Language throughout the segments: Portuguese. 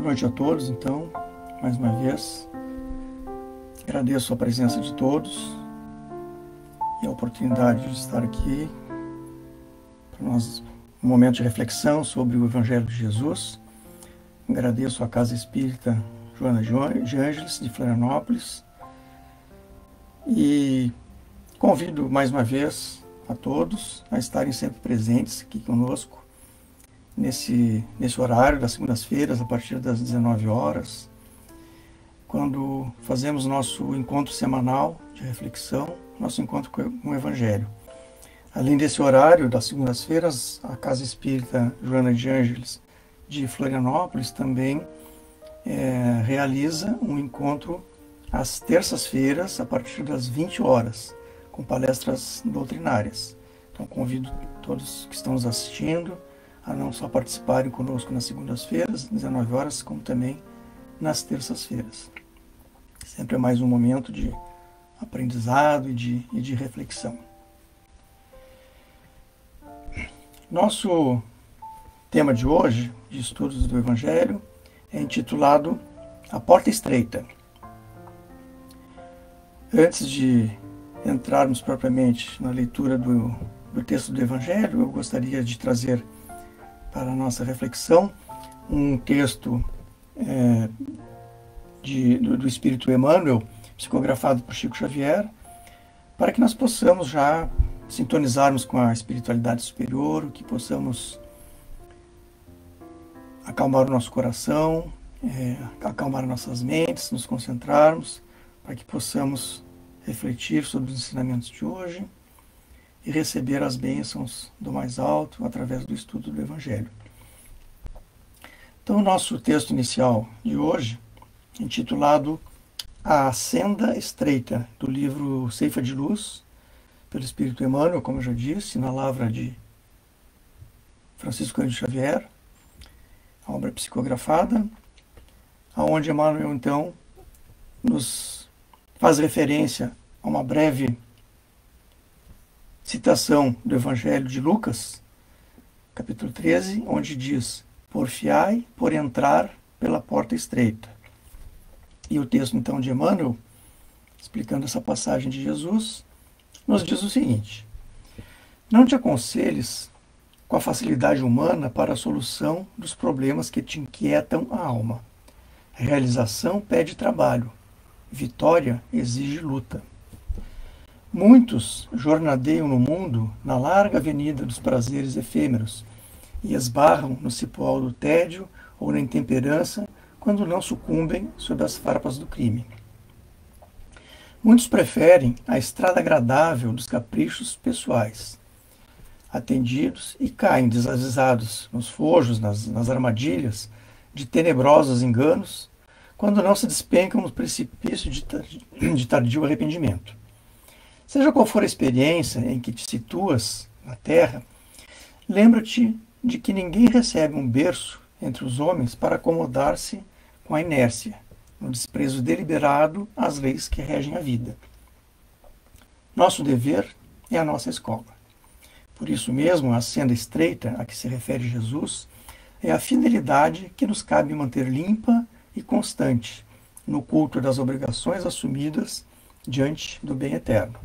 noite a todos, então, mais uma vez. Agradeço a presença de todos e a oportunidade de estar aqui para nós, um momento de reflexão sobre o Evangelho de Jesus. Agradeço à Casa Espírita Joana de Ângeles, de Florianópolis, e convido mais uma vez a todos a estarem sempre presentes aqui conosco, nesse horário das segundas-feiras, a partir das 19 horas, quando fazemos nosso encontro semanal de reflexão, nosso encontro com o Evangelho. Além desse horário, das segundas-feiras, a Casa Espírita Joana de Ângeles de Florianópolis também realiza um encontro às terças-feiras, a partir das 20 horas, com palestras doutrinárias. Então, convido todos que estão nos assistindo a não só participarem conosco nas segundas-feiras, às 19 horas, como também nas terças-feiras. Sempre é mais um momento de aprendizado e de reflexão. Nosso tema de hoje, de estudos do Evangelho, é intitulado A Porta Estreita. Antes de entrarmos propriamente na leitura do texto do Evangelho, eu gostaria de trazer para a nossa reflexão um texto do Espírito Emmanuel, psicografado por Chico Xavier, para que nós possamos já sintonizarmos com a espiritualidade superior, que possamos acalmar o nosso coração, acalmar nossas mentes, nos concentrarmos, para que possamos refletir sobre os ensinamentos de hoje e receber as bênçãos do mais alto através do estudo do Evangelho. Então, o nosso texto inicial de hoje, intitulado A Senda Estreita, do livro Ceifa de Luz, pelo Espírito Emmanuel, como eu já disse, na lavra de Francisco Cândido Xavier, a obra psicografada, aonde Emmanuel, então, nos faz referência a uma breve citação do Evangelho de Lucas, capítulo 13, onde diz: porfiai por entrar pela porta estreita. E o texto, então, de Emmanuel, explicando essa passagem de Jesus, nos diz o seguinte: não te aconselhes com a facilidade humana para a solução dos problemas que te inquietam a alma. Realização pede trabalho, vitória exige luta. Muitos jornadeiam no mundo na larga avenida dos prazeres efêmeros e esbarram no cipoal do tédio ou na intemperança quando não sucumbem sob as farpas do crime. Muitos preferem a estrada agradável dos caprichos pessoais, atendidos, e caem desavisados nos fojos, nas armadilhas de tenebrosos enganos, quando não se despencam no precipício de tardio arrependimento. Seja qual for a experiência em que te situas na terra, lembra-te de que ninguém recebe um berço entre os homens para acomodar-se com a inércia, no desprezo deliberado às leis que regem a vida. Nosso dever é a nossa escola. Por isso mesmo, a senda estreita a que se refere Jesus é a fidelidade que nos cabe manter limpa e constante no culto das obrigações assumidas diante do bem eterno.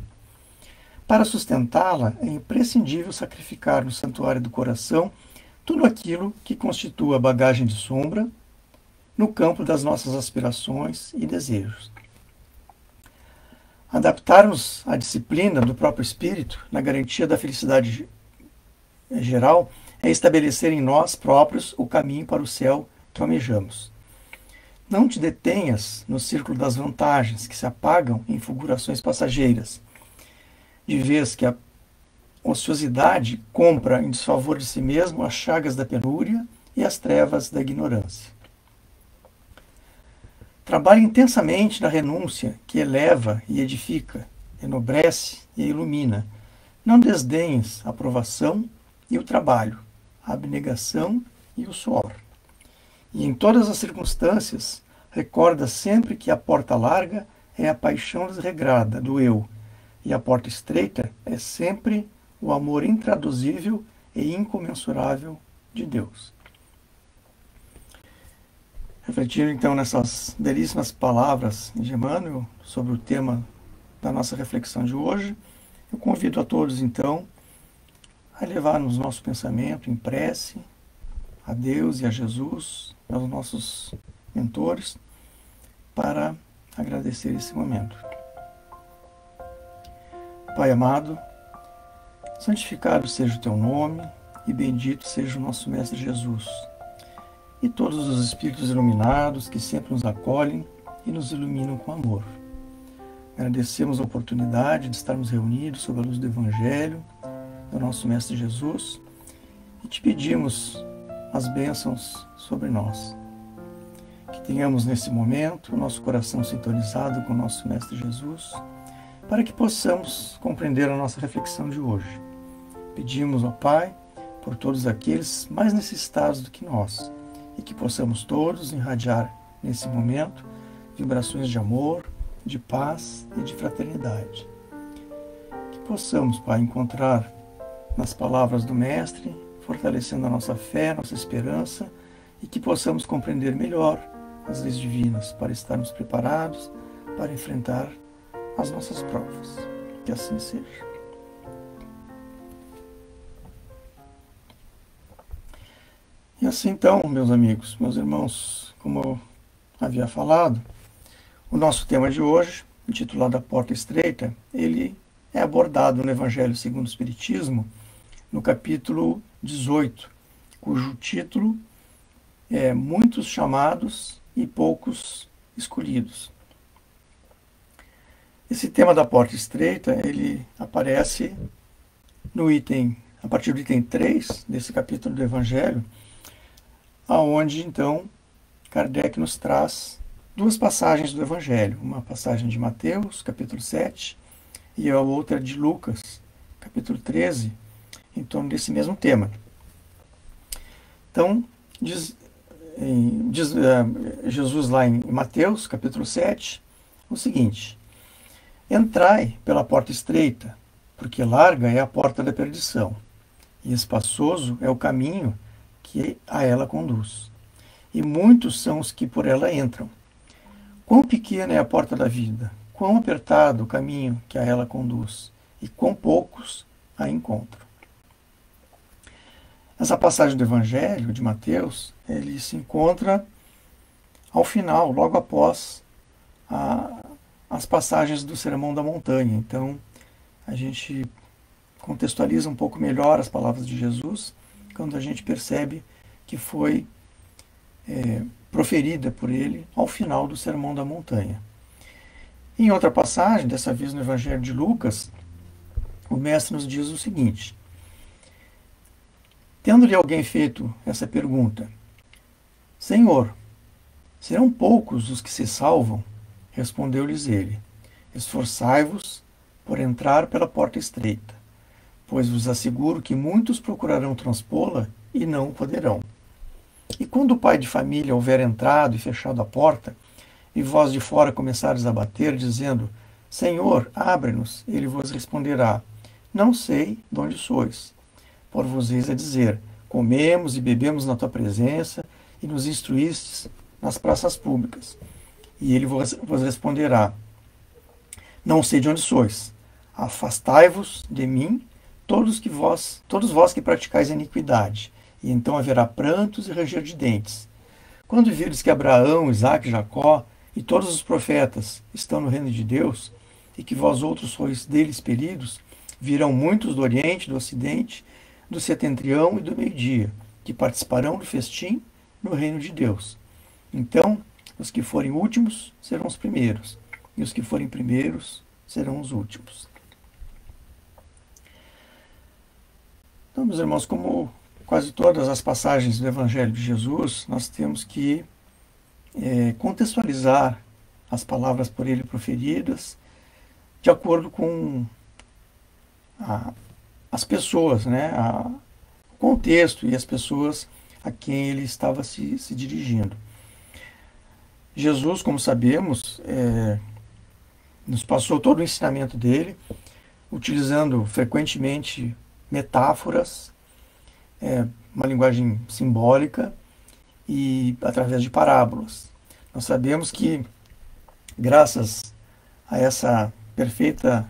Para sustentá-la, é imprescindível sacrificar no santuário do coração tudo aquilo que constitua bagagem de sombra no campo das nossas aspirações e desejos. Adaptar-nos à disciplina do próprio espírito, na garantia da felicidade geral, é estabelecer em nós próprios o caminho para o céu que almejamos. Não te detenhas no círculo das vantagens que se apagam em fulgurações passageiras, de vez que a ociosidade compra em desfavor de si mesmo as chagas da penúria e as trevas da ignorância. Trabalhe intensamente na renúncia que eleva e edifica, enobrece e ilumina. Não desdenhes a provação e o trabalho, a abnegação e o suor. E em todas as circunstâncias, recorda sempre que a porta larga é a paixão desregrada do eu, e a porta estreita é sempre o amor intraduzível e incomensurável de Deus. Refletindo então nessas belíssimas palavras de Emmanuel sobre o tema da nossa reflexão de hoje, eu convido a todos então a levarmos nosso pensamento em prece a Deus e a Jesus, aos nossos mentores, para agradecer esse momento. Pai amado, santificado seja o teu nome e bendito seja o nosso Mestre Jesus e todos os Espíritos iluminados que sempre nos acolhem e nos iluminam com amor. Agradecemos a oportunidade de estarmos reunidos sob a luz do Evangelho, do nosso Mestre Jesus, e te pedimos as bênçãos sobre nós. Que tenhamos nesse momento o nosso coração sintonizado com o nosso Mestre Jesus, para que possamos compreender a nossa reflexão de hoje. Pedimos ao Pai por todos aqueles mais necessitados do que nós, e que possamos todos irradiar nesse momento vibrações de amor, de paz e de fraternidade. Que possamos, Pai, encontrar nas palavras do Mestre, fortalecendo a nossa fé, nossa esperança, e que possamos compreender melhor as leis divinas para estarmos preparados para enfrentar as nossas provas. Que assim seja. E assim então, meus amigos, meus irmãos, como eu havia falado, o nosso tema de hoje, intitulado A Porta Estreita, ele é abordado no Evangelho segundo o Espiritismo, no capítulo 18, cujo título é Muitos chamados e poucos escolhidos. Esse tema da porta estreita, ele aparece no item, a partir do item 3 desse capítulo do Evangelho, aonde então Kardec nos traz duas passagens do Evangelho, uma passagem de Mateus, capítulo 7, e a outra de Lucas, capítulo 13, em torno desse mesmo tema. Então, diz Jesus lá em Mateus, capítulo 7, o seguinte: Entrai pela porta estreita, porque larga é a porta da perdição, e espaçoso é o caminho que a ela conduz. E muitos são os que por ela entram. Quão pequena é a porta da vida, quão apertado o caminho que a ela conduz, e quão poucos a encontram. Essa passagem do Evangelho de Mateus, ele se encontra ao final, logo após as passagens do Sermão da Montanha. Então, a gente contextualiza um pouco melhor as palavras de Jesus, quando a gente percebe que foi proferida por ele ao final do Sermão da Montanha. Em outra passagem, dessa vez no Evangelho de Lucas, o Mestre nos diz o seguinte: Tendo-lhe alguém feito essa pergunta, Senhor, serão poucos os que se salvam? Respondeu-lhes ele: Esforçai-vos por entrar pela porta estreita, pois vos asseguro que muitos procurarão transpô-la e não o poderão. E quando o pai de família houver entrado e fechado a porta, e vós de fora começares a bater, dizendo: Senhor, abre-nos, ele vos responderá: Não sei de onde sois. Por vos eis a dizer: Comemos e bebemos na tua presença, e nos instruístes nas praças públicas. E ele vos responderá: Não sei de onde sois. Afastai-vos de mim, todos vós que praticais a iniquidade. E então haverá prantos e ranger de dentes. Quando vires que Abraão, Isaque, Jacó e todos os profetas estão no reino de Deus, e que vós outros sois deles expelidos, virão muitos do Oriente, do Ocidente, do Setentrião e do meio-dia, que participarão do festim no reino de Deus. Então, os que forem últimos serão os primeiros, e os que forem primeiros serão os últimos. Então, meus irmãos, como quase todas as passagens do Evangelho de Jesus, nós temos que contextualizar as palavras por ele proferidas de acordo com as pessoas, né, o contexto e as pessoas a quem ele estava se dirigindo. Jesus, como sabemos, nos passou todo o ensinamento dele, utilizando frequentemente metáforas, uma linguagem simbólica, e através de parábolas. Nós sabemos que, graças a essa perfeita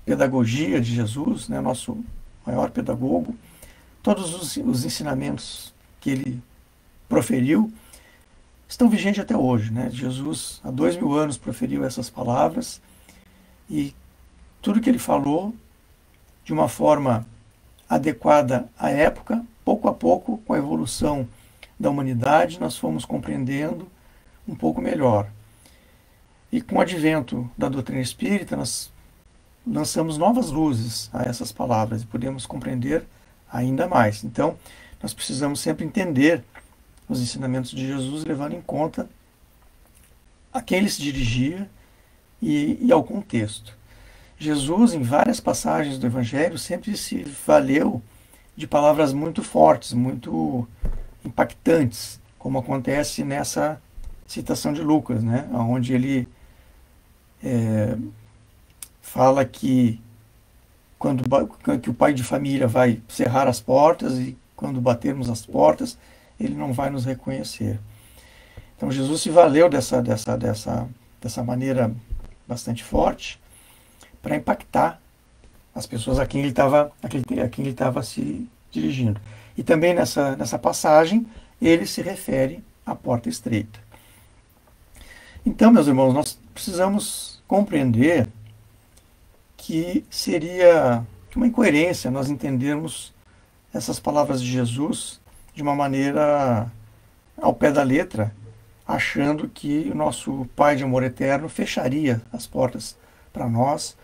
pedagogia de Jesus, né, nosso maior pedagogo, todos os ensinamentos que ele proferiu estão vigentes até hoje, né? Jesus, há 2000 anos, proferiu essas palavras e tudo que ele falou, de uma forma adequada à época, pouco a pouco, com a evolução da humanidade, nós fomos compreendendo um pouco melhor. E com o advento da doutrina espírita, nós lançamos novas luzes a essas palavras e podemos compreender ainda mais. Então, nós precisamos sempre entender os ensinamentos de Jesus, levando em conta a quem ele se dirigia e ao contexto. Jesus, em várias passagens do Evangelho, sempre se valeu de palavras muito fortes, muito impactantes, como acontece nessa citação de Lucas, né? Onde ele fala que que o pai de família vai cerrar as portas e quando batermos as portas, ele não vai nos reconhecer. Então Jesus se valeu dessa maneira bastante forte para impactar as pessoas a quem ele estava se dirigindo. E também nessa passagem ele se refere à porta estreita. Então, meus irmãos, nós precisamos compreender que seria uma incoerência nós entendermos essas palavras de Jesus de uma maneira ao pé da letra, achando que o nosso Pai de amor eterno fecharia as portas para nós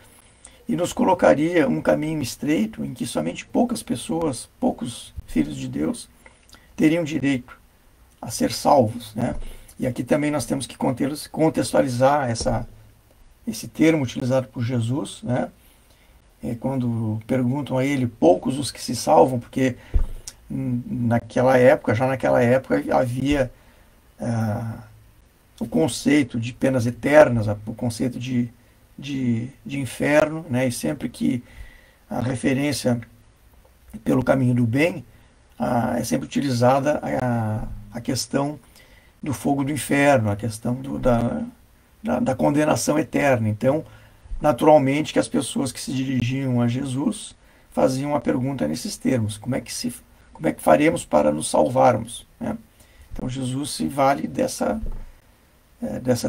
e nos colocaria um caminho estreito em que somente poucas pessoas, poucos filhos de Deus, teriam direito a ser salvos, né? E aqui também nós temos que contextualizar esse termo utilizado por Jesus, né? Quando perguntam a ele, poucos os que se salvam, porque já naquela época havia o conceito de penas eternas, o conceito de inferno, né? E sempre que a referência pelo caminho do bem, é sempre utilizada a questão do fogo do inferno, a questão da condenação eterna. Então, naturalmente que as pessoas que se dirigiam a Jesus faziam a pergunta nesses termos: como é que faremos para nos salvarmos, né? Então Jesus se vale dessa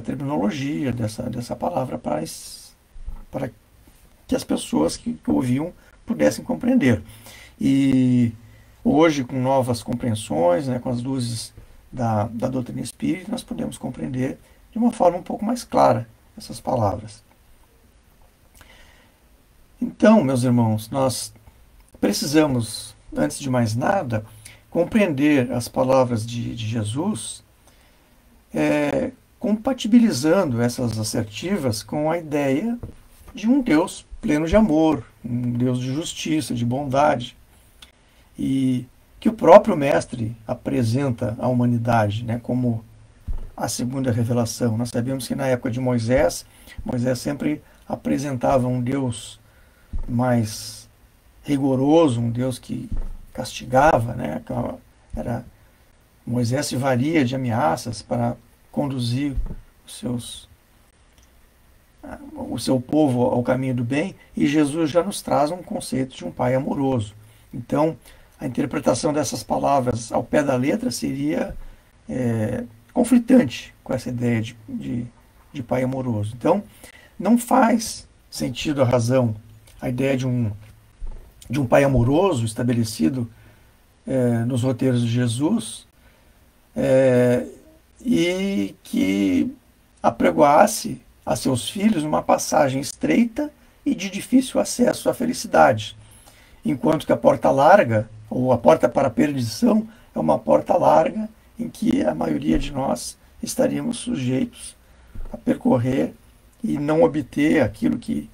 terminologia, dessa palavra para que as pessoas que ouviam pudessem compreender. E hoje, com novas compreensões, né, com as luzes da doutrina espírita, nós podemos compreender de uma forma um pouco mais clara essas palavras. Então, meus irmãos, nós precisamos, antes de mais nada, compreender as palavras de Jesus, compatibilizando essas assertivas com a ideia de um Deus pleno de amor, um Deus de justiça, de bondade, e que o próprio Mestre apresenta à humanidade, né, como a segunda revelação. Nós sabemos que na época de Moisés sempre apresentava um Deus mais rigoroso, um Deus que castigava, né? Moisés se valia de ameaças para conduzir o seu povo ao caminho do bem, e Jesus já nos traz um conceito de um pai amoroso. Então, a interpretação dessas palavras ao pé da letra seria conflitante com essa ideia de pai amoroso. Então, não faz sentido a razão a ideia de um pai amoroso estabelecido nos roteiros de Jesus, e que apregoasse a seus filhos uma passagem estreita e de difícil acesso à felicidade, enquanto que a porta larga, ou a porta para a perdição, é uma porta larga em que a maioria de nós estaríamos sujeitos a percorrer e não obter aquilo que,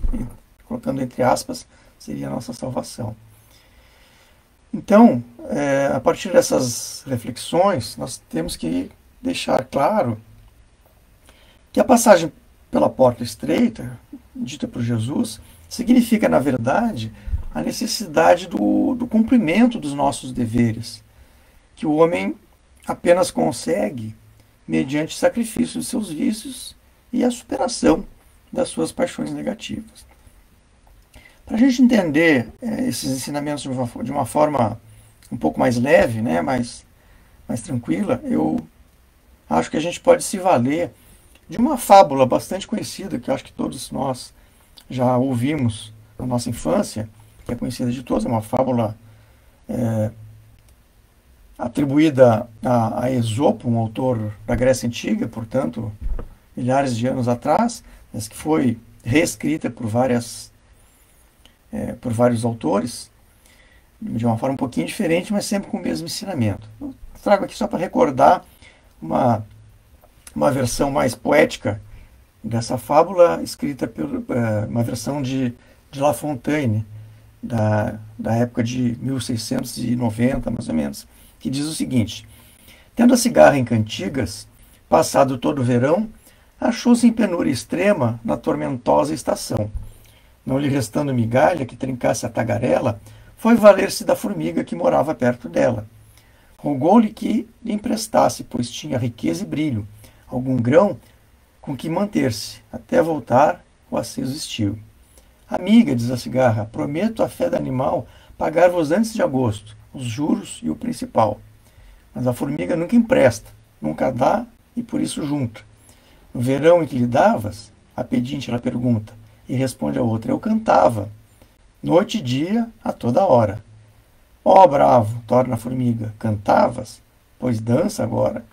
colocando entre aspas, seria a nossa salvação. Então, a partir dessas reflexões, nós temos que deixar claro que a passagem pela porta estreita, dita por Jesus, significa, na verdade, a necessidade do cumprimento dos nossos deveres, que o homem apenas consegue mediante o sacrifício de seus vícios e a superação das suas paixões negativas. Para a gente entender esses ensinamentos de uma forma um pouco mais leve, né, mais tranquila, eu acho que a gente pode se valer de uma fábula bastante conhecida, que eu acho que todos nós já ouvimos na nossa infância, que é conhecida de todos, é uma fábula atribuída a Esopo, um autor da Grécia Antiga, portanto, milhares de anos atrás, mas que foi reescrita por vários autores, de uma forma um pouquinho diferente, mas sempre com o mesmo ensinamento. Eu trago aqui só para recordar uma versão mais poética dessa fábula, escrita por uma versão de La Fontaine, da época de 1690, mais ou menos, que diz o seguinte: tendo a cigarra em cantigas, passado todo o verão, achou-se em penúria extrema na tormentosa estação. Não lhe restando migalha que trincasse a tagarela, foi valer-se da formiga que morava perto dela. Rogou-lhe que lhe emprestasse, pois tinha riqueza e brilho, algum grão com que manter-se, até voltar o aceso estio. Amiga, diz a cigarra, prometo à fé do animal pagar-vos antes de agosto, os juros e o principal. Mas a formiga nunca empresta, nunca dá e por isso junta. No verão em que lhe davas, a pedinte ela pergunta, e responde a outra, eu cantava, noite e dia, a toda hora. Ó, bravo, torna a formiga, cantavas? Pois dança agora.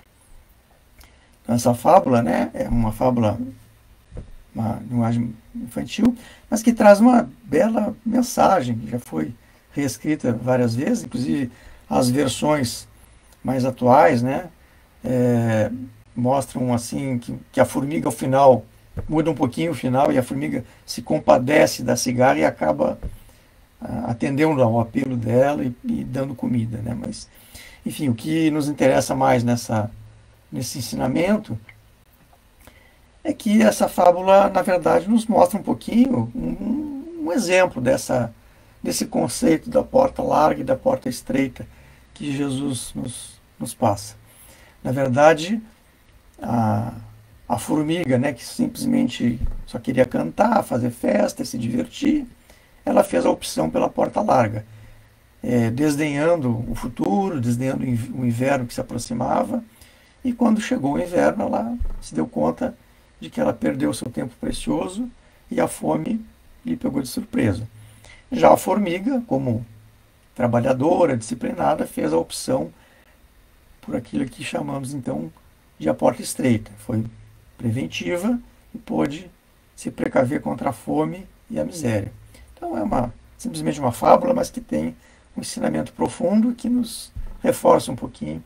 Então, essa fábula, né, é uma fábula, uma linguagem infantil, mas que traz uma bela mensagem, que já foi reescrita várias vezes, inclusive as versões mais atuais, né, mostram assim que a formiga ao final muda um pouquinho o final e a formiga se compadece da cigarra e acaba atendendo ao apelo dela e dando comida, né? Mas, enfim, o que nos interessa mais nesse ensinamento é que essa fábula, na verdade, nos mostra um pouquinho um exemplo desse conceito da porta larga e da porta estreita que Jesus nos passa. Na verdade, a formiga, né, que simplesmente só queria cantar, fazer festa, se divertir, ela fez a opção pela porta larga, desdenhando o futuro, desdenhando o inverno que se aproximava, e quando chegou o inverno, ela se deu conta de que ela perdeu o seu tempo precioso e a fome lhe pegou de surpresa. Já a formiga, como trabalhadora, disciplinada, fez a opção por aquilo que chamamos então de a porta estreita. Foi preventiva e pôde se precaver contra a fome e a miséria. Então é simplesmente uma fábula, mas que tem um ensinamento profundo que nos reforça um pouquinho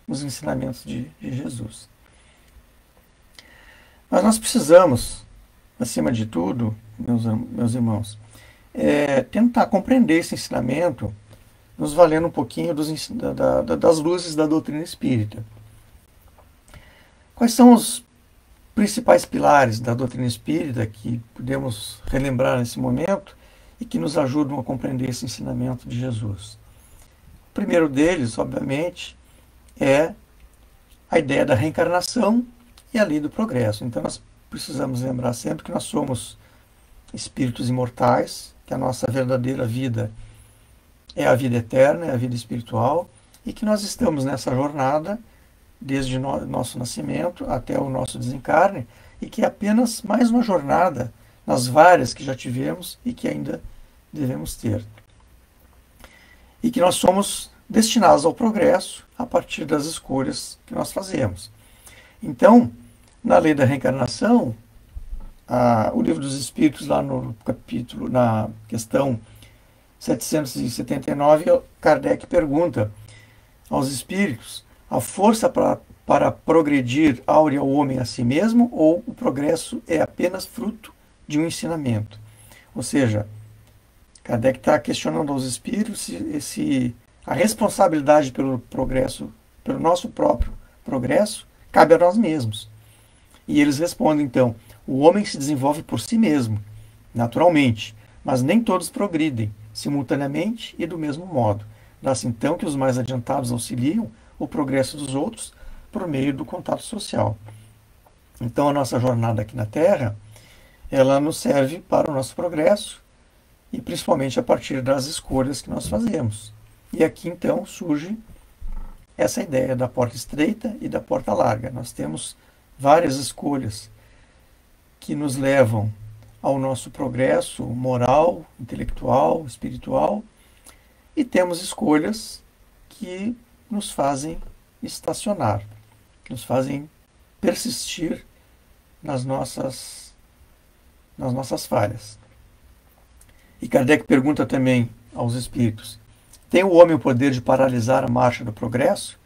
os ensinamentos de Jesus. Mas nós precisamos, acima de tudo, meus irmãos, tentar compreender esse ensinamento, nos valendo um pouquinho das luzes da doutrina espírita. Quais são os principais pilares da doutrina espírita que podemos relembrar nesse momento e que nos ajudam a compreender esse ensinamento de Jesus? O primeiro deles, obviamente, é a ideia da reencarnação e a lei do progresso. Então nós precisamos lembrar sempre que nós somos espíritos imortais, que a nossa verdadeira vida é a vida eterna, é a vida espiritual, e que nós estamos nessa jornada desde nosso nascimento até o nosso desencarne, e que é apenas mais uma jornada nas várias que já tivemos e que ainda devemos ter. E que nós somos destinados ao progresso a partir das escolhas que nós fazemos. Então, na lei da reencarnação, o Livro dos Espíritos, lá no capítulo, na questão 779, Kardec pergunta aos espíritos: a força para progredir aure ao homem a si mesmo, ou o progresso é apenas fruto de um ensinamento? Ou seja, Kardec está questionando aos espíritos se a responsabilidade pelo progresso, pelo nosso próprio progresso, cabe a nós mesmos. E eles respondem, então: o homem se desenvolve por si mesmo, naturalmente, mas nem todos progridem simultaneamente e do mesmo modo. Dá-se então que os mais adiantados auxiliam o progresso dos outros por meio do contato social. Então, a nossa jornada aqui na Terra, ela nos serve para o nosso progresso e principalmente a partir das escolhas que nós fazemos. E aqui, então, surge essa ideia da porta estreita e da porta larga. Nós temos várias escolhas que nos levam ao nosso progresso moral, intelectual, espiritual, e temos escolhas que nos fazem estacionar, nos fazem persistir nas nossas falhas. E Kardec pergunta também aos espíritos: tem o homem o poder de paralisar a marcha do progresso?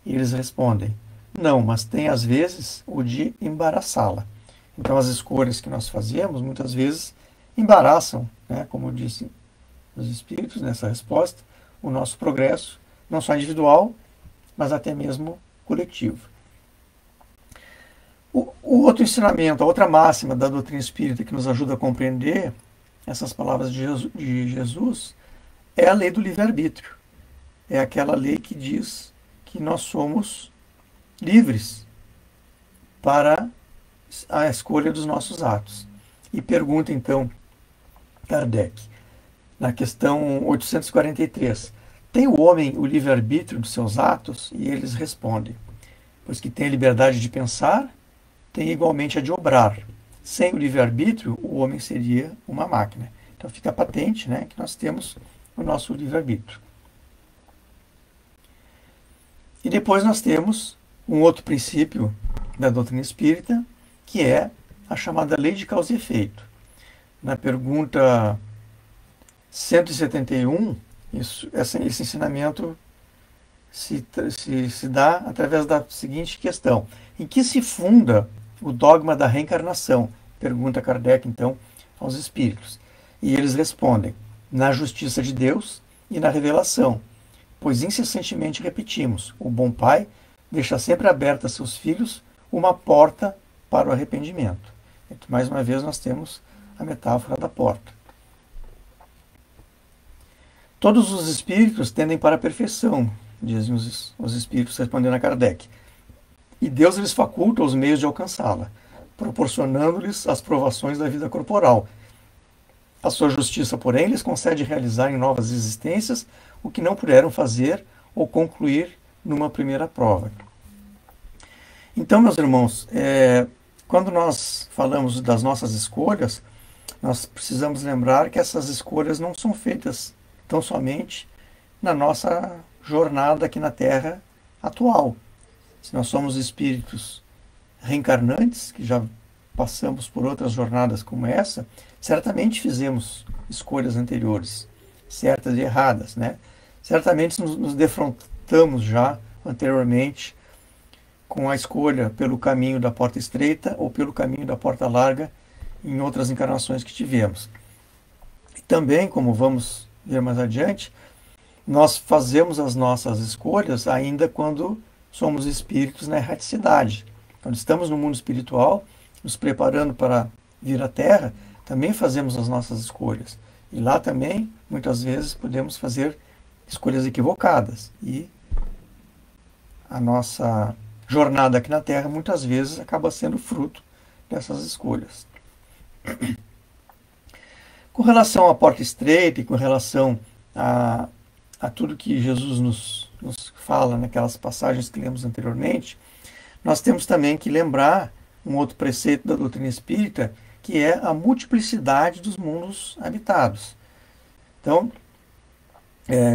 E eles respondem: não, mas tem às vezes o de embaraçá-la. Então as escolhas que nós fazemos muitas vezes embaraçam, né, como disse os espíritos nessa resposta, o nosso progresso, não só individual, mas até mesmo coletivo. O outro ensinamento, a outra máxima da doutrina espírita que nos ajuda a compreender essas palavras de Jesus é a lei do livre-arbítrio. É aquela lei que diz que nós somos livres para a escolha dos nossos atos. E pergunta então Kardec, na questão 843, tem o homem o livre-arbítrio dos seus atos? E eles respondem: pois que tem a liberdade de pensar, tem igualmente a de obrar. Sem o livre-arbítrio, o homem seria uma máquina. Então fica patente, né, que nós temos o nosso livre-arbítrio. E depois nós temos um outro princípio da doutrina espírita, que é a chamada lei de causa e efeito. Na pergunta 171, esse ensinamento se dá através da seguinte questão: em que se funda o dogma da reencarnação? Pergunta Kardec, então, aos espíritos. E eles respondem: na justiça de Deus e na revelação, pois incessantemente repetimos: o bom pai deixa sempre aberta a seus filhos uma porta para o arrependimento. Então, mais uma vez, nós temos a metáfora da porta. Todos os espíritos tendem para a perfeição, dizem os espíritos respondendo a Kardec, e Deus lhes faculta os meios de alcançá-la, proporcionando-lhes as provações da vida corporal. A sua justiça, porém, lhes concede realizar em novas existências o que não puderam fazer ou concluir numa primeira prova. Então, meus irmãos, quando nós falamos das nossas escolhas, nós precisamos lembrar que essas escolhas não são feitas tão somente na nossa jornada aqui na Terra atual. Se nós somos espíritos reencarnantes, que já passamos por outras jornadas como essa, certamente fizemos escolhas anteriores, certas e erradas, né? Certamente nos defrontamos já anteriormente com a escolha pelo caminho da porta estreita ou pelo caminho da porta larga em outras encarnações que tivemos. E também, como vamos ver mais adiante, nós fazemos as nossas escolhas ainda quando somos espíritos na erraticidade. Quando estamos no mundo espiritual, nos preparando para vir à Terra, também fazemos as nossas escolhas. E lá também, muitas vezes, podemos fazer escolhas equivocadas. E a nossa jornada aqui na Terra, muitas vezes, acaba sendo fruto dessas escolhas. Com relação à porta estreita e com relação a tudo que Jesus nos fala naquelas passagens que lemos anteriormente, nós temos também que lembrar um outro preceito da doutrina espírita, que é a multiplicidade dos mundos habitados. Então,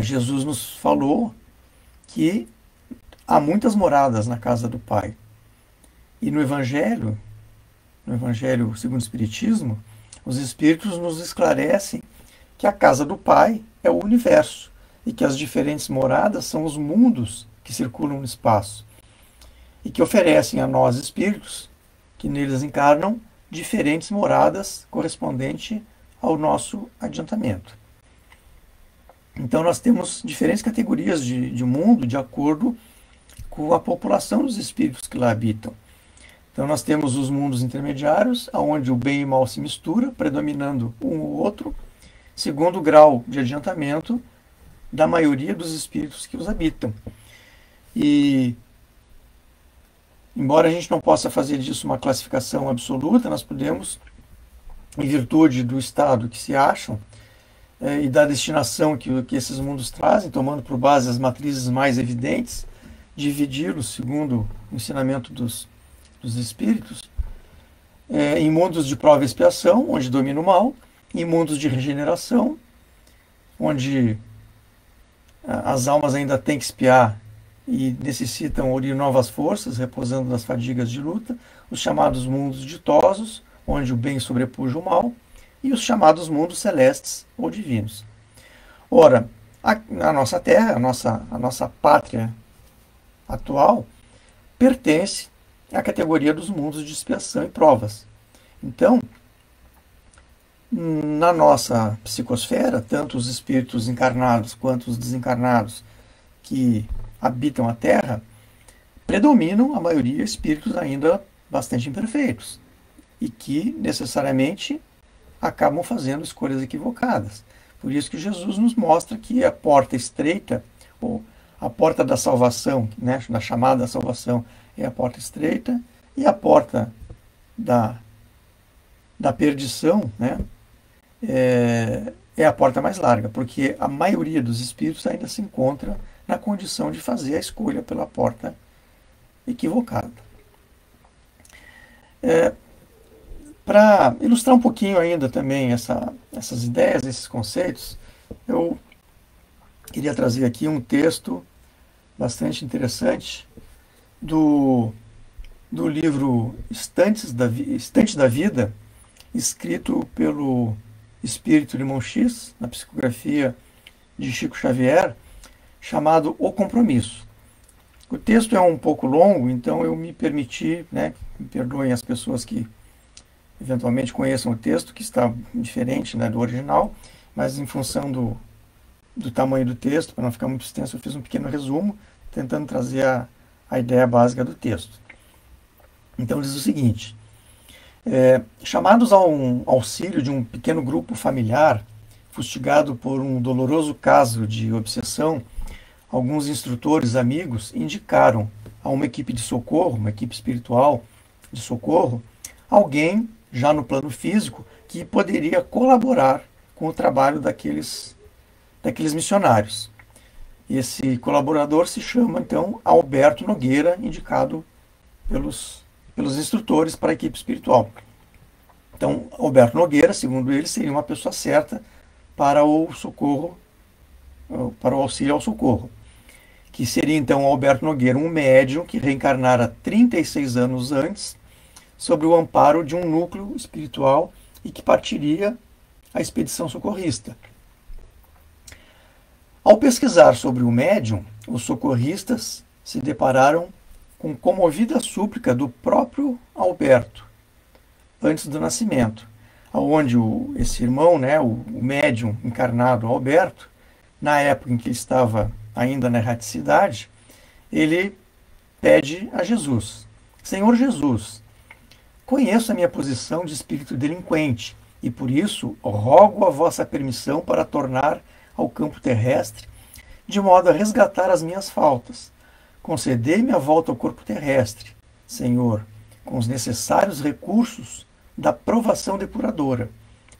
Jesus nos falou que há muitas moradas na casa do Pai. E no Evangelho segundo o Espiritismo, os Espíritos nos esclarecem que a casa do Pai é o universo e que as diferentes moradas são os mundos que circulam no espaço e que oferecem a nós, Espíritos, que neles encarnam, diferentes moradas correspondente ao nosso adiantamento. Então nós temos diferentes categorias de mundo de acordo com a população dos espíritos que lá habitam. Então nós temos os mundos intermediários, onde o bem e o mal se misturam, predominando um ou outro, segundo o grau de adiantamento da maioria dos espíritos que os habitam. E, embora a gente não possa fazer disso uma classificação absoluta, nós podemos, em virtude do estado que se acham, e da destinação que esses mundos trazem, tomando por base as matrizes mais evidentes, dividi-los, segundo o ensinamento dos espíritos, em mundos de prova e expiação, onde domina o mal, em mundos de regeneração, onde as almas ainda têm que expiar e necessitam unir novas forças, repousando nas fadigas de luta, os chamados mundos ditosos, onde o bem sobrepuja o mal, e os chamados mundos celestes ou divinos. Ora, a nossa Terra, a nossa pátria atual, pertence à categoria dos mundos de expiação e provas. Então, na nossa psicosfera, tanto os espíritos encarnados quanto os desencarnados que habitam a Terra, predominam a maioria espíritos ainda bastante imperfeitos e que necessariamente acabam fazendo escolhas equivocadas. Por isso que Jesus nos mostra que a porta estreita, ou a porta da salvação, né, da chamada salvação, é a porta estreita, e a porta da perdição, né, é a porta mais larga, porque a maioria dos espíritos ainda se encontra na condição de fazer a escolha pela porta equivocada. Para ilustrar um pouquinho ainda também essas ideias, esses conceitos, eu queria trazer aqui um texto bastante interessante do livro Estante da Vida, escrito pelo Espírito Limão X, na psicografia de Chico Xavier, chamado O Compromisso. O texto é um pouco longo, então eu me permiti, né, me perdoem as pessoas que eventualmente conheçam o texto, que está diferente, né, do original, mas em função do tamanho do texto, para não ficar muito extenso, eu fiz um pequeno resumo, tentando trazer a ideia básica do texto. Então diz o seguinte: chamados a um auxílio de um pequeno grupo familiar, fustigado por um doloroso caso de obsessão, alguns instrutores amigos indicaram a uma equipe de socorro, uma equipe espiritual de socorro, alguém, já no plano físico, que poderia colaborar com o trabalho daqueles missionários. Esse colaborador se chama, então, Alberto Nogueira, indicado pelos instrutores para a equipe espiritual. Então, Alberto Nogueira, segundo ele, seria uma pessoa certa para o socorro, para o auxílio ao socorro. Que seria, então, Alberto Nogueira, um médium que reencarnara 36 anos antes, sob o amparo de um núcleo espiritual e que partiria a expedição socorrista. Ao pesquisar sobre o médium, os socorristas se depararam com comovida súplica do próprio Alberto, antes do nascimento, onde esse irmão, né, o médium encarnado Alberto, na época em que estava ainda na erraticidade, ele pede a Jesus: Senhor Jesus, conheço a minha posição de espírito delinquente e por isso rogo a vossa permissão para tornar ao campo terrestre, de modo a resgatar as minhas faltas. Concedei-me a volta ao corpo terrestre, Senhor, com os necessários recursos da provação depuradora.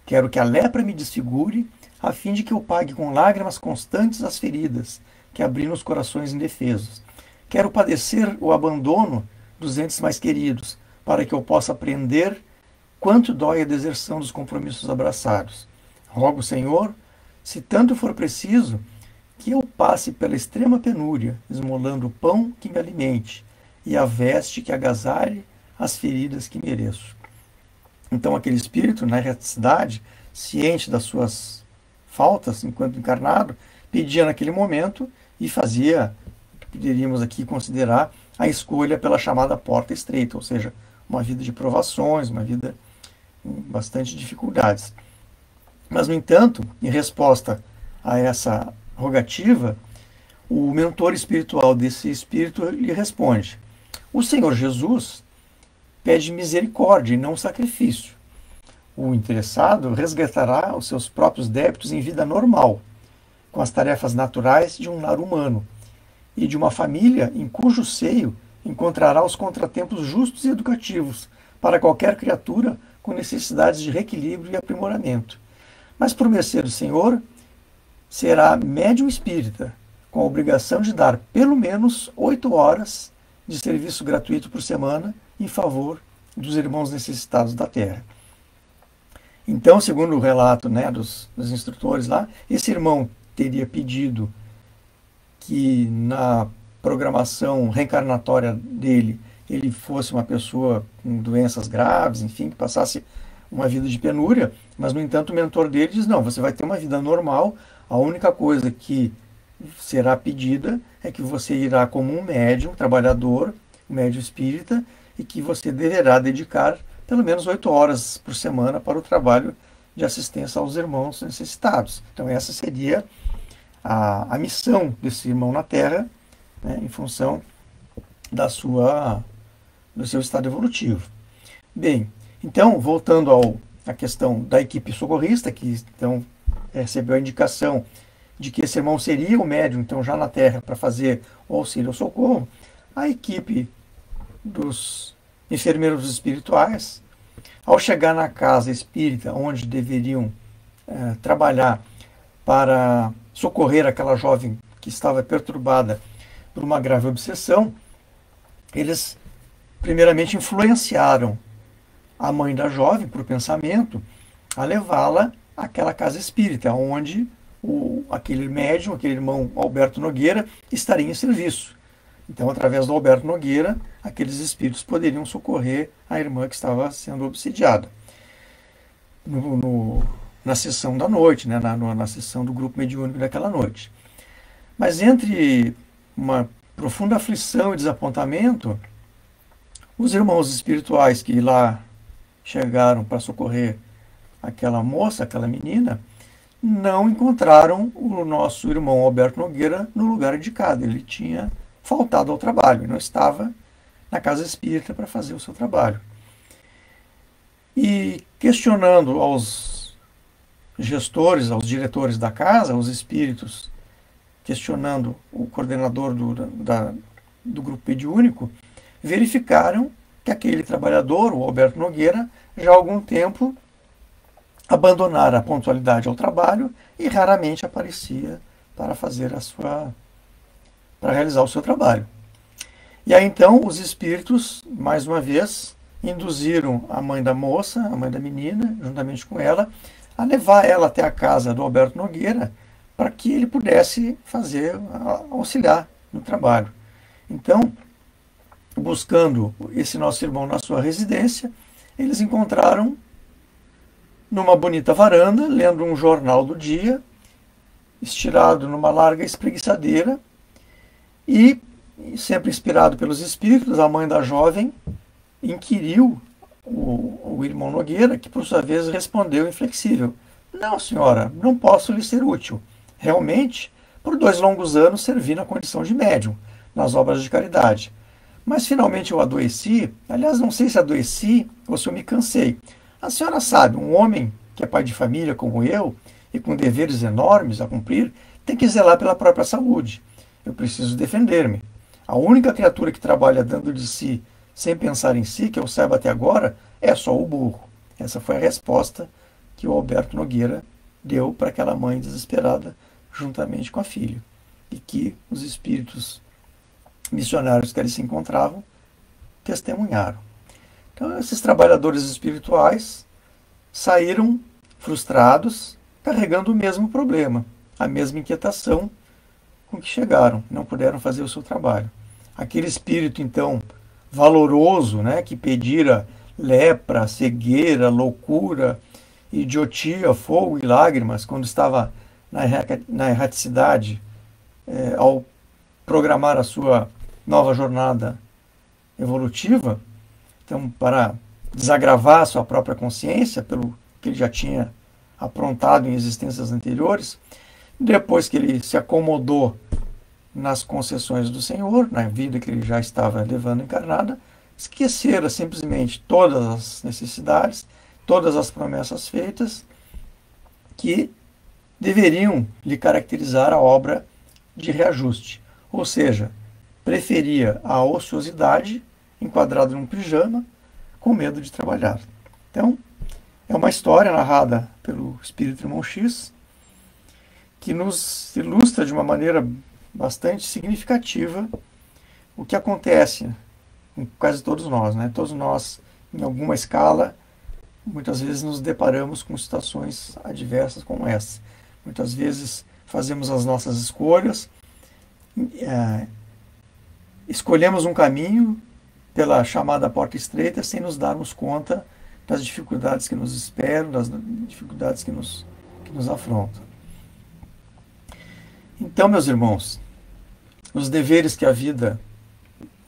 Quero que a lepra me desfigure, a fim de que eu pague com lágrimas constantes as feridas que abri nos corações indefesos. Quero padecer o abandono dos entes mais queridos, para que eu possa aprender quanto dói a deserção dos compromissos abraçados. Rogo, Senhor, se tanto for preciso, que eu passe pela extrema penúria, esmolando o pão que me alimente e a veste que agasalhe as feridas que mereço. Então aquele espírito, na erraticidade, ciente das suas faltas enquanto encarnado, pedia naquele momento e fazia, poderíamos aqui considerar, a escolha pela chamada porta estreita, ou seja, uma vida de provações, uma vida com bastante dificuldades. Mas, no entanto, em resposta a essa rogativa, o mentor espiritual desse espírito lhe responde: o Senhor Jesus pede misericórdia e não sacrifício. O interessado resgatará os seus próprios débitos em vida normal, com as tarefas naturais de um lar humano, e de uma família em cujo seio encontrará os contratempos justos e educativos para qualquer criatura com necessidades de reequilíbrio e aprimoramento. Mas por mercê do Senhor, será médium espírita, com a obrigação de dar pelo menos 8 horas de serviço gratuito por semana em favor dos irmãos necessitados da Terra. Então, segundo o relato, né, dos instrutores lá, esse irmão teria pedido que na programação reencarnatória dele ele fosse uma pessoa com doenças graves, enfim, que passasse uma vida de penúria, mas, no entanto, o mentor dele diz, não, você vai ter uma vida normal, a única coisa que será pedida é que você irá como um médium, trabalhador, um médium espírita, e que você deverá dedicar pelo menos 8 horas por semana para o trabalho de assistência aos irmãos necessitados. Então essa seria a missão desse irmão na Terra, né, em função do seu estado evolutivo. Bem, então, voltando à questão da equipe socorrista, que então recebeu a indicação de que esse irmão seria o médium, então, já na Terra, para fazer o auxílio ao socorro, a equipe dos enfermeiros espirituais, ao chegar na casa espírita, onde deveriam trabalhar para socorrer aquela jovem que estava perturbada por uma grave obsessão, eles primeiramente influenciaram a mãe da jovem, por pensamento, a levá-la àquela casa espírita, onde aquele médium, aquele irmão Alberto Nogueira, estaria em serviço. Então, através do Alberto Nogueira, aqueles espíritos poderiam socorrer a irmã que estava sendo obsidiada. Na sessão da noite, né, na sessão do grupo mediúnico daquela noite. Mas entre uma profunda aflição e desapontamento, os irmãos espirituais que lá chegaram para socorrer aquela moça, aquela menina, não encontraram o nosso irmão Alberto Nogueira no lugar indicado. Ele tinha faltado ao trabalho, não estava na casa espírita para fazer o seu trabalho. E questionando aos gestores, aos diretores da casa, aos espíritos, questionando o coordenador do grupo mediúnico, verificaram que aquele trabalhador, o Alberto Nogueira, já há algum tempo abandonara a pontualidade ao trabalho e raramente aparecia para realizar o seu trabalho. E aí então os espíritos, mais uma vez, induziram a mãe da moça, a mãe da menina, juntamente com ela, a levar ela até a casa do Alberto Nogueira para que ele pudesse auxiliar no trabalho. Então, buscando esse nosso irmão na sua residência, eles encontraram numa bonita varanda, lendo um jornal do dia, estirado numa larga espreguiçadeira, e, sempre inspirado pelos espíritos, a mãe da jovem inquiriu o irmão Nogueira, que por sua vez respondeu inflexível: não, senhora, não posso lhe ser útil. Realmente, por 2 longos anos servi na condição de médium, nas obras de caridade. Mas finalmente eu adoeci, aliás, não sei se adoeci ou se eu me cansei. A senhora sabe, um homem que é pai de família como eu, e com deveres enormes a cumprir, tem que zelar pela própria saúde. Eu preciso defender-me. A única criatura que trabalha dando de si, sem pensar em si, que eu saiba até agora, é só o burro. Essa foi a resposta que o Alberto Nogueira deu para aquela mãe desesperada, juntamente com a filha. E que os espíritos missionários que ali se encontravam testemunharam. Então, esses trabalhadores espirituais saíram frustrados, carregando o mesmo problema, a mesma inquietação com que chegaram, não puderam fazer o seu trabalho. Aquele espírito, então, valoroso, né, que pedira lepra, cegueira, loucura, idiotia, fogo e lágrimas, quando estava na erraticidade, ao programar a sua nova jornada evolutiva, então, para desagravar a sua própria consciência, pelo que ele já tinha aprontado em existências anteriores, depois que ele se acomodou nas concessões do Senhor, na vida que ele já estava levando encarnada, esquecera simplesmente todas as necessidades, todas as promessas feitas que deveriam lhe caracterizar a obra de reajuste. ou seja, preferia a ociosidade, enquadrado num pijama, com medo de trabalhar. Então, é uma história narrada pelo espírito Irmão X, que nos ilustra de uma maneira bastante significativa o que acontece com quase todos nós, né? Todos nós, em alguma escala, muitas vezes nos deparamos com situações adversas como essa. Muitas vezes fazemos as nossas escolhas, escolhemos um caminho pela chamada porta estreita sem nos darmos conta das dificuldades que nos esperam, das dificuldades que nos afrontam. Então, meus irmãos, os deveres que a vida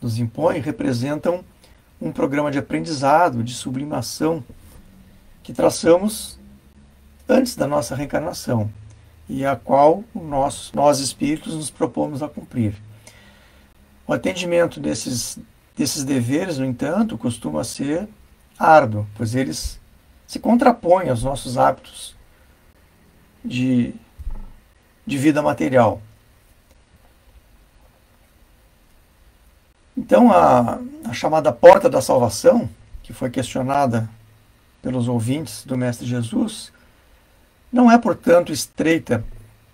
nos impõe representam um programa de aprendizado, de sublimação, que traçamos antes da nossa reencarnação e a qual nós espíritos nos propomos a cumprir. O atendimento desses deveres, no entanto, costuma ser árduo, pois eles se contrapõem aos nossos hábitos de vida material. Então, a chamada porta da salvação, que foi questionada pelos ouvintes do Mestre Jesus, não é, portanto, estreita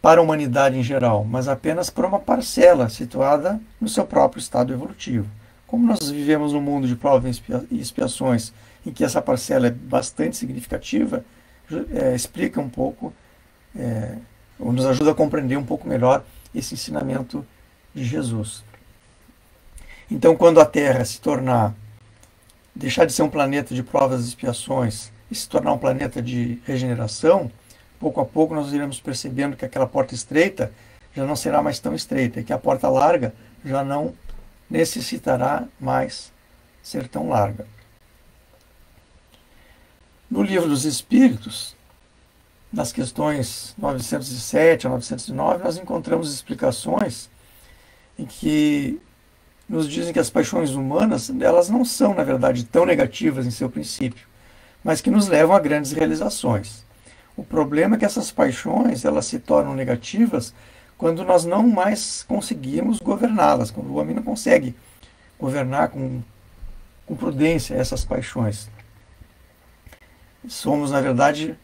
para a humanidade em geral, mas apenas para uma parcela situada no seu próprio estado evolutivo. Como nós vivemos num mundo de provas e expiações em que essa parcela é bastante significativa, explica um pouco, ou nos ajuda a compreender um pouco melhor esse ensinamento de Jesus. Então, quando a Terra deixar de ser um planeta de provas e expiações e se tornar um planeta de regeneração, pouco a pouco nós iremos percebendo que aquela porta estreita já não será mais tão estreita, e que a porta larga já não necessitará mais ser tão larga. No Livro dos Espíritos, nas questões 907 a 909, nós encontramos explicações em que nos dizem que as paixões humanas, elas não são, na verdade, tão negativas em seu princípio, mas que nos levam a grandes realizações. O problema é que essas paixões, elas se tornam negativas quando nós não mais conseguimos governá-las, quando o homem não consegue governar com prudência essas paixões. Somos, na verdade,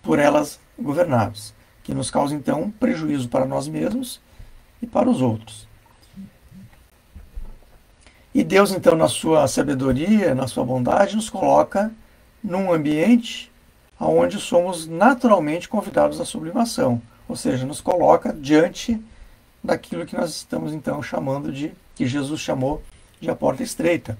por elas governados, que nos causa, então, prejuízo para nós mesmos e para os outros. E Deus, então, na sua sabedoria, na sua bondade, nos coloca num ambiente onde somos naturalmente convidados à sublimação, ou seja, nos coloca diante daquilo que nós estamos, então, que Jesus chamou de a porta estreita.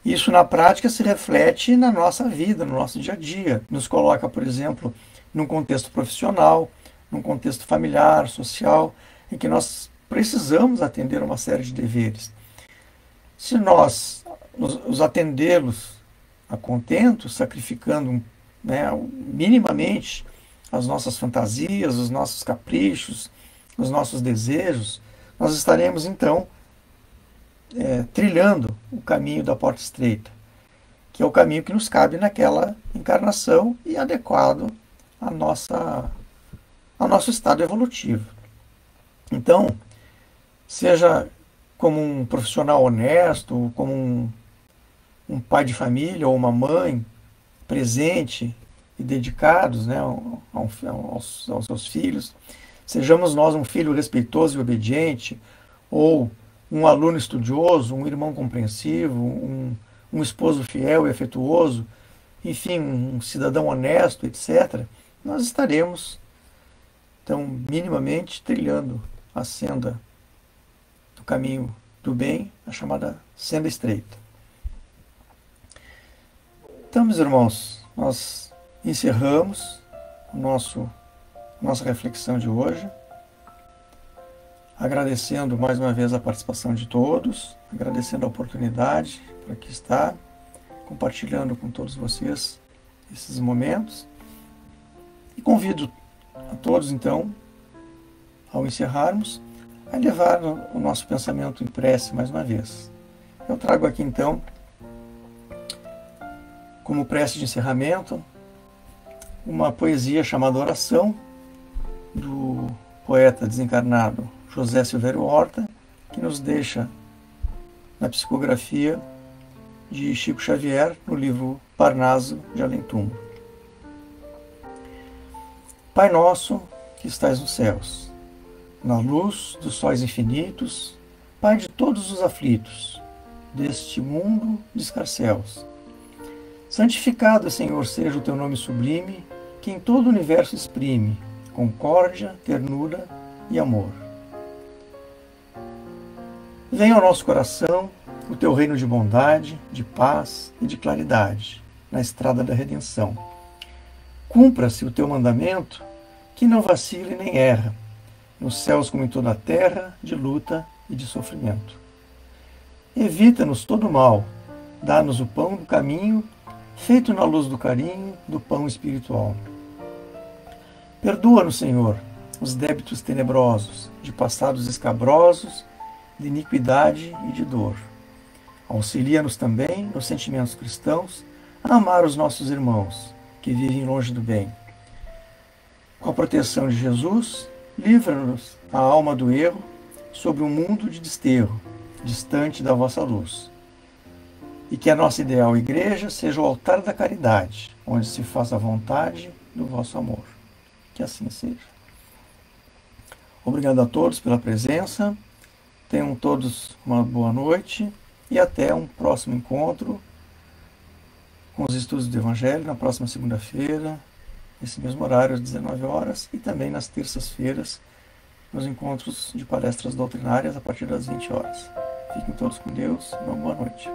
Isso, na prática, se reflete na nossa vida, no nosso dia a dia. Nos coloca, por exemplo, num contexto profissional, num contexto familiar, social, em que nós precisamos atender uma série de deveres. Se nós os atendê-los a contento, sacrificando minimamente as nossas fantasias, os nossos caprichos, os nossos desejos, nós estaremos, então, trilhando o caminho da porta estreita, que é o caminho que nos cabe naquela encarnação e adequado ao nosso estado evolutivo. Então, seja como um profissional honesto, como um pai de família ou uma mãe presente e dedicados, né, aos seus filhos, sejamos nós um filho respeitoso e obediente, ou um aluno estudioso, um irmão compreensivo, um esposo fiel e afetuoso, enfim, um cidadão honesto, etc., nós estaremos, então, minimamente trilhando a senda do caminho do bem, a chamada senda estreita. Então, meus irmãos, nós encerramos nossa reflexão de hoje, agradecendo mais uma vez a participação de todos, agradecendo a oportunidade por aqui estar, compartilhando com todos vocês esses momentos. E convido a todos, então, ao encerrarmos, a levar o nosso pensamento em prece mais uma vez. Eu trago aqui, então, como prece de encerramento, uma poesia chamada Oração, do poeta desencarnado José Silvério Horta, que nos deixa na psicografia de Chico Xavier no livro Parnaso de Além Túmulo. Pai nosso, que estais nos céus, na luz dos sóis infinitos, Pai de todos os aflitos, deste mundo de escarcéus. Santificado, Senhor, seja o teu nome sublime, que em todo o universo exprime concórdia, ternura e amor. Venha ao nosso coração o teu reino de bondade, de paz e de claridade, na estrada da redenção. Cumpra-se o teu mandamento, que não vacila e nem erra, nos céus como em toda a terra, de luta e de sofrimento. Evita-nos todo o mal, dá-nos o pão do caminho, feito na luz do carinho, do pão espiritual. Perdoa-nos, Senhor, os débitos tenebrosos, de passados escabrosos, de iniquidade e de dor. Auxilia-nos também, nos sentimentos cristãos, a amar os nossos irmãos, que vivem longe do bem. Com a proteção de Jesus, livra-nos a alma do erro sobre um mundo de desterro, distante da vossa luz. E que a nossa ideal igreja seja o altar da caridade, onde se faça a vontade do vosso amor. Que assim seja. Obrigado a todos pela presença. Tenham todos uma boa noite e até um próximo encontro com os estudos do Evangelho na próxima segunda-feira, nesse mesmo horário, às 19 horas, e também nas terças-feiras, nos encontros de palestras doutrinárias a partir das 20 horas. Fiquem todos com Deus e uma boa noite.